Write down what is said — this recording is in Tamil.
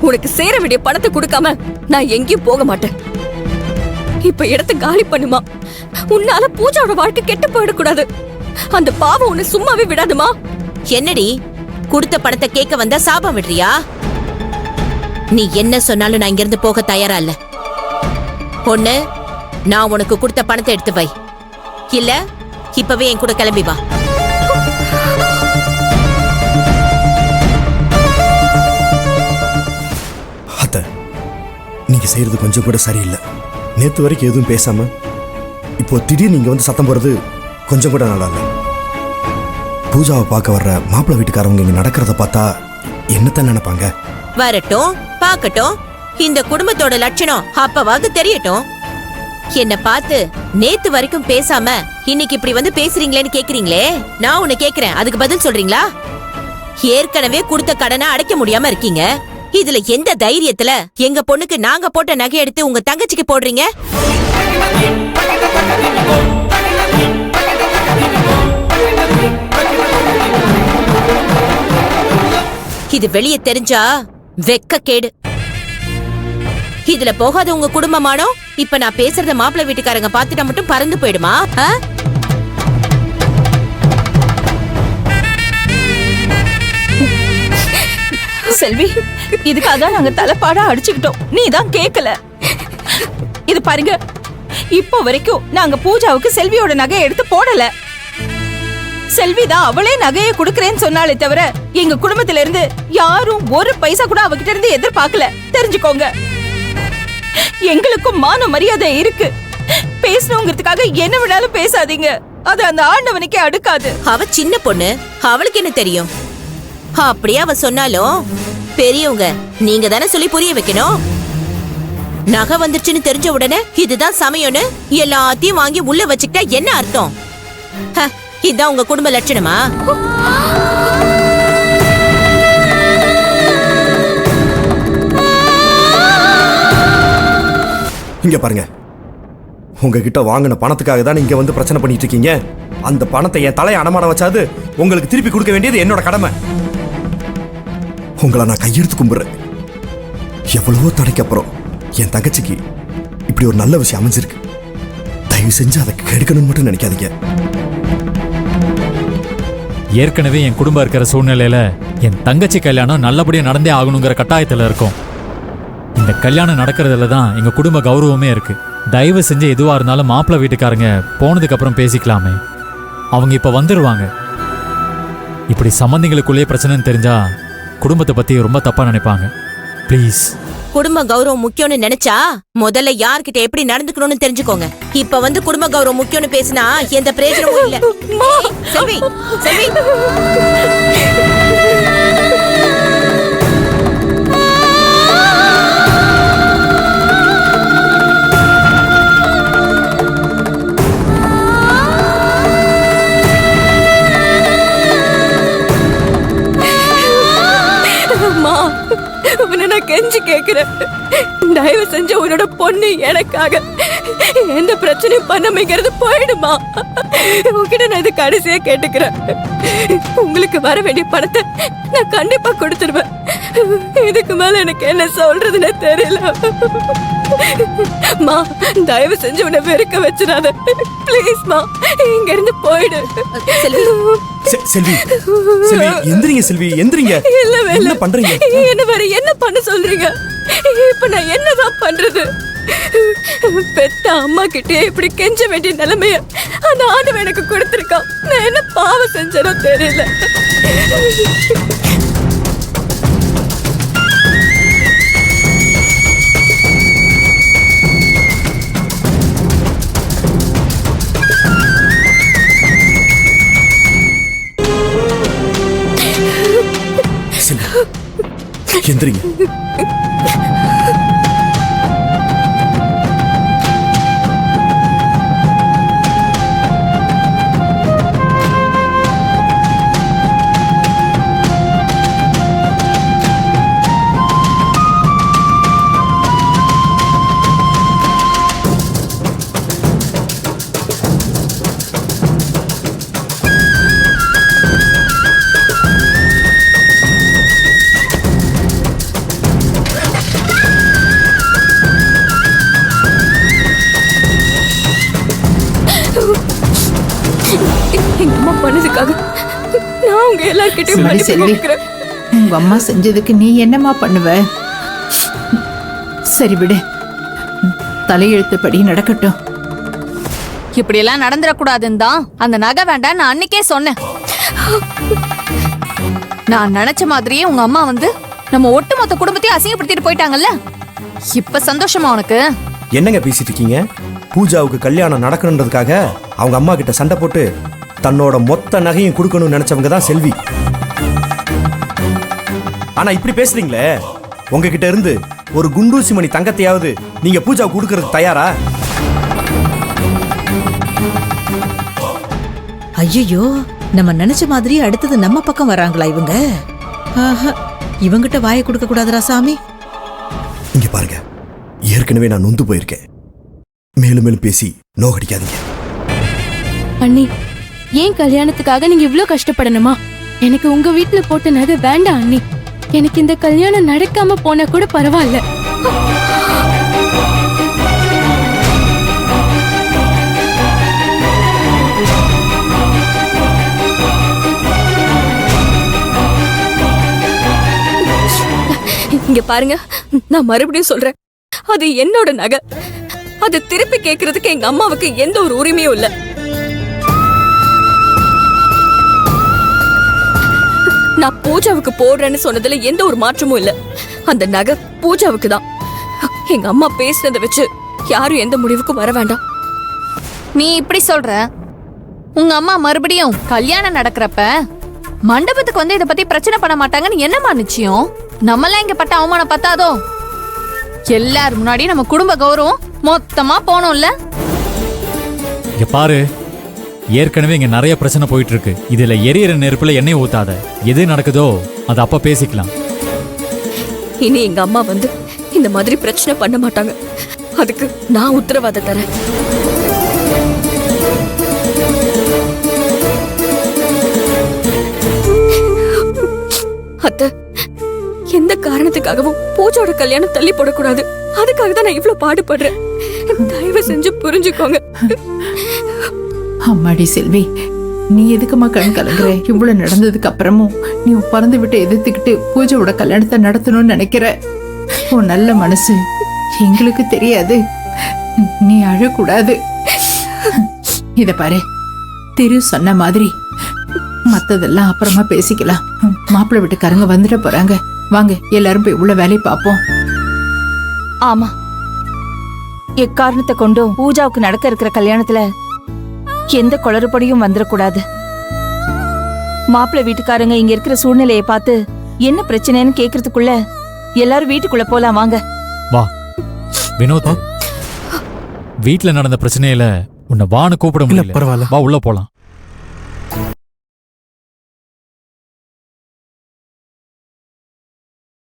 உனக்கு சேர வேண்டிய பணத்தை கொடுக்காம நான் எங்கேயும் போக மாட்டேன். இப்ப இடத்த காலி பண்ணுமா. உன்னால பூஜாவோட வாழ்க்கை கெட்டு போயிடக்கூடாது. அந்த பாவம் உன்னை சும்மாவே விடாதுமா. என்னடி கொடுத்த பணத்தை கேட்க வந்தா சாபம் விடுறியா? நீ என்ன சொன்னாலும் நான் இங்கிருந்து போக தயாரா இல்ல. ஒண்ணு நான் உனக்கு கொடுத்த பணத்தை எடுத்து வை, இல்ல இப்பவே என் கூட கிளம்பி வா. அத்தை, நீங்க செய்யறது கொஞ்சம் கூட சரியில்லை. நேத்து வரைக்கும் எதுவும் பேசாம இப்போ திடீர்னு நீங்க வந்து சத்தம் போறது கொஞ்சம் கூட நல்லா இல்லை. பூஜாவை பார்க்க வர்ற மாப்பிள்ளை வீட்டுக்காரவங்க இங்க நடக்கிறத பார்த்தா என்னத்தான் நினைப்பாங்க? வரட்டும், பார்க்கட்டும். இந்த குடும்பத்தோட லட்சணம் அப்பவாது தெரியட்டும். என்ன பார்த்து நேத்து வரைக்கும் பேசாம இன்னைக்கு இப்படி வந்து பேசுறீங்களேன்னு கேக்குறீங்களே, நான் உன்னை கேக்குறேன், அதுக்கு பதில் சொல்றீங்களா? ஏற்கனவே கொடுத்த கடனை அடைக்க முடியாம இருக்கீங்க. இதுல எந்த தைரியத்துல எங்க பொண்ணுக்கு நாங்க போட்ட நகை எடுத்து உங்க தங்கச்சிக்கு போடுறீங்க? இது வெளியே தெரிஞ்சா வெக்க கேடு. இதுல போகாத உங்க குடும்பமானோ இப்ப நான் பேசுறத மாப்பிள்ளை வீட்டுக்காரங்க பாத்துட்டா மட்டும் பறந்து போயிடுமா? செல்வி, இதுக்காக நாங்க தலைப்பாடா அடிச்சுக்கிட்டோம், நீ தான் கேக்கல. இது பாருங்க, இப்போ வரைக்கும் நாங்க பூஜாவுக்கு செல்வியோட நகையை எடுத்து போடல. செல்விதான் அவளே நகையை குடுக்கறேன்னு சொன்னாலே தவிர எங்க குடும்பத்தில இருந்து யாரும் ஒரு பைசா கூட அவகிட்ட இருந்து எதிர்பார்க்கல. தெரிஞ்சுக்கோங்க, எங்களுக்கும் மான மரியாதை இருக்கு. பேசணுங்கிறதுக்காக என்ன வேணாலும் பேசாதீங்க, அது அந்த ஆண்டவனுக்கே அடுக்காது. அவ சின்ன பொண்ணு, அவளுக்கு என்ன தெரியும்? அப்படியே அவ சொன்னாலும் பெரியவங்க நீங்க தானே சொல்லி புரிய வைக்கணும். நகை வந்துருச்சுன்னு தெரிஞ்ச உடனே இதுதான் சமயம்னு எல்லாத்தையும் வாங்கி உள்ள வச்சுக்கிட்டா என்ன அர்த்தம்? இதான் உங்க குடும்ப லட்சணமா? இங்க பாருங்க, உங்ககிட்ட வாங்கின பணத்துக்காக தான் இங்க வந்து பிரச்சனை பண்ணிட்டு இருக்கீங்க. அந்த பணத்தை என் தலையை அடமானம் வச்சாது உங்களுக்கு திருப்பி கொடுக்க வேண்டியது என்னோட கடமை. உங்களை நான் கையெடுத்து கும்பிடுறேன். எவ்வளவோ தடைக்கு அப்புறம் என் தங்கச்சிக்கு இப்படி ஒரு நல்ல விஷயம் அமைஞ்சிருக்கு. தயவு செஞ்சு அதை கெடுக்கணும்னு மட்டும் நினைக்காதீங்க. ஏற்கனவே என் குடும்பம் இருக்கிற சூழ்நிலையில என் தங்கச்சி கல்யாணம் நல்லபடியா நடந்தே ஆகணுங்கிற கட்டாயத்துல இருக்கும். இந்த கல்யாணம் நடக்கிறதுல தான் எங்க குடும்ப கௌரவமே இருக்கு. தயவு செஞ்சு எதுவா இருந்தாலும் மாப்பிள்ளை வீட்டுக்காரங்க போனதுக்கு அப்புறம் பேசிக்கலாமே. அவங்க இப்ப வந்துருவாங்க. இப்படி சம்பந்திகளுக்குள்ளேயே பிரச்சனைன்னு தெரிஞ்சா குடும்பத்தை பத்தி ரொம்ப தப்பா நினைப்பாங்க. ப்ளீஸ். குடும்ப கௌரவம் முக்கியம்னு நினைச்சா முதல்ல யார்கிட்ட எப்படி நடந்துக்கணும்னு தெரிஞ்சுக்கோங்க. இப்ப வந்து குடும்ப கௌரவம் முக்கியம்னு பேசினா எந்த பிரயோஜனமும் இல்ல. செல்வி, செல்வி. கெஞ்சி கேக்குறேன், தயவு செஞ்சு உன்னோட பொண்ணு எனக்காக எந்த பிரச்சனையும் பண்ணாமங்கிறது போயிடுமா. உங்ககிட்ட நான் இது கடைசியா கேட்டுக்கிறேன். உங்களுக்கு வர வேண்டிய பணத்தை நான் கண்டிப்பா கொடுத்துருவேன். இதுக்கு மேல எனக்கு என்ன சொல்றதுன்னு தெரியல. மா, தயவு செஞ்சு உன்னை வெறுக்க வச்சிடாத. பிளீஸ் மா, இங்க இருந்து போயிடு. செல்வி, செல்வி எந்திரிங்க. செல்வி எந்திரிங்க. என்ன பண்றீங்க? என்ன வேற என்ன பண்ண சொல்றீங்க? இப்ப நான் என்னதான் பண்றது? பெத்த அம்மா கிட்டே இப்படி கெஞ்ச வேண்டிய நிலைமைய அந்த ஆண்டவன் எனக்கு கொடுத்திருக்கான். நான் என்ன பாவம் செஞ்சனோ தெரியல. எந்திரிங்க. பண்ணதுக்காக நான் உங்க எல்லார்கிட்டயும் சரி, மன்னிப்பு செல்வி. கேட்கிறேன். உங்க அம்மா செஞ்சதுக்கு நீ என்னம்மா பண்ணுவ? சரி விடு, தலையெழுத்துப்படி நடக்கட்டும். இப்படி எல்லாம் நடந்துடக்கூடாதுன்னு தான் அந்த நகை வேண்டாம் நான் அன்னைக்கே சொன்னேன். நான் நினைச்ச மாதிரியே உங்க அம்மா வந்து நம்ம ஒட்டுமொத்த குடும்பத்தையும் அசிங்கப்படுத்திட்டு போயிட்டாங்கல்ல. இப்ப சந்தோஷமா உனக்கு? என்னங்க பேசிட்டு இருக்கீங்க? பூஜாவுக்கு கல்யாணம் நடக்கணுன்றதுக்காக அவங்க அம்மா கிட்ட சண்டை போட்டு தன்னோட மொத்த நகையும் கொடுக்கணும்னு நினைச்சவங்க தான் செல்வி. ஆனா இப்படி பேசுறீங்களே, உங்ககிட்ட இருந்து ஒரு குண்டூசி மணி தங்கத்தையாவது நீங்க பூஜாவுக்கு கொடுக்கறதுக்கு தயாரா? ஐயோ, நம்ம நினைச்ச மாதிரி அடுத்தது நம்ம பக்கம் வராங்களா இவங்க? ஆஹா, இவங்கிட்ட வாயை கொடுக்க கூடாதுரா சாமி. இங்க பாருங்க, ஏற்கனவே நான் நொந்து போயிருக்கேன். மேலும் மேலும் பேசி நோகடிக்காதீங்க. அண்ணி, ஏன் கல்யாணத்துக்காக நீங்க இவ்ளோ கஷ்டப்படணுமா? எனக்கு உங்க வீட்டுல போட்ட நகை வேண்டாம் அண்ணி. எனக்கு இந்த கல்யாணம் நடக்காம போனா கூட பரவாயில்ல. இங்க பாருங்க, நான் மறுபடியும் சொல்றேன், அது என்னோட நகை. அது திருப்பி கேட்கறதுக்கு எங்க அம்மாவுக்கு எந்த ஒரு உரிமையும் இல்ல. நான் பூஜாவுக்கு போடுறேன்னு சொன்னதுல எந்த ஒரு மாற்றமும் இல்ல. அந்த நகை பூஜாவுக்கு தான். எங்க அம்மா பேசுனதை வச்சு யாரும் எந்த முடிவுக்கும் வர வேண்டாம். நீ இப்படி சொல்ற, உங்க அம்மா மறுபடியும் கல்யாணம் நடக்கிறப்ப மண்டபத்துக்கு வந்து இத பத்தி பிரச்சனை பண்ண மாட்டாங்கன்னு என்னமா நிச்சயம்? நம்மளாம் இங்க பட்ட அவமானம் பத்தாதோ? எல்லாரும் முன்னாடி நம்ம குடும்ப கௌரவம் மொத்தமா போனோம்ல. இங்க பாரு, ஏற்கனவே இங்க நிறைய பிரச்சனை போயிட்டு இருக்கு. இதுல எரியற நெருப்புல எண்ணெய் ஊத்தாத. எது நடக்குதோ அது அப்ப பேசிக்கலாம். இனி எங்க அம்மா வந்து இந்த மாதிரி பிரச்சனை பண்ண மாட்டாங்க. அதுக்கு நான் உத்தரவாதம் தரேன். அத்தை, எந்த காரணத்துக்காகவும் பூஜோட கல்யாணம் தள்ளி போடக்கூடாது. அதுக்காக தான் நான் இவ்வளவு பாடுபடுறேன். தயவு செஞ்சு புரிஞ்சுக்கோங்க. அம்மாடி செல்வி, நீ எதுக்குமா கண் கலங்குற? இவ்வளவு நடந்ததுக்கு அப்புறமும் நீ பறந்து விட்டு எதிர்த்துக்கிட்டு பூஜையோட கல்யாணத்தை நடத்தணும்னு நினைக்கிற. உன் நல்ல மனசு எங்களுக்கு தெரியாது. நீ அழக்கூடாது. இத பாரு, திரு சொன்ன மாதிரி மத்ததெல்லாம் அப்புறமா பேசிக்கலாம். மாப்பிள்ளை வீட்டுக்காரங்க வந்துட போறாங்க. வாங்க எல்லாரும் போய் உள்ள வேலையை பார்ப்போம். ஆமா, எக்காரணத்தை கொண்டும் பூஜாவுக்கு நடக்க இருக்கிற கல்யாணத்துல எந்த குளறுபடியும் வந்துடக்கூடாது. மாப்பிள்ளை வீட்டுக்காரங்க இங்க இருக்கிற சூழ்நிலையை பார்த்து என்ன பிரச்சனைன்னு கேக்குறதுக்குள்ள எல்லாரும் வீட்டுக்குள்ள போலாம். வாங்க. வா வினோத், வீட்ல நடந்த பிரச்சனையில உன்னை வான்னு கூப்பிட முடியல. பரவாயில்ல. வா உள்ள போலாம்.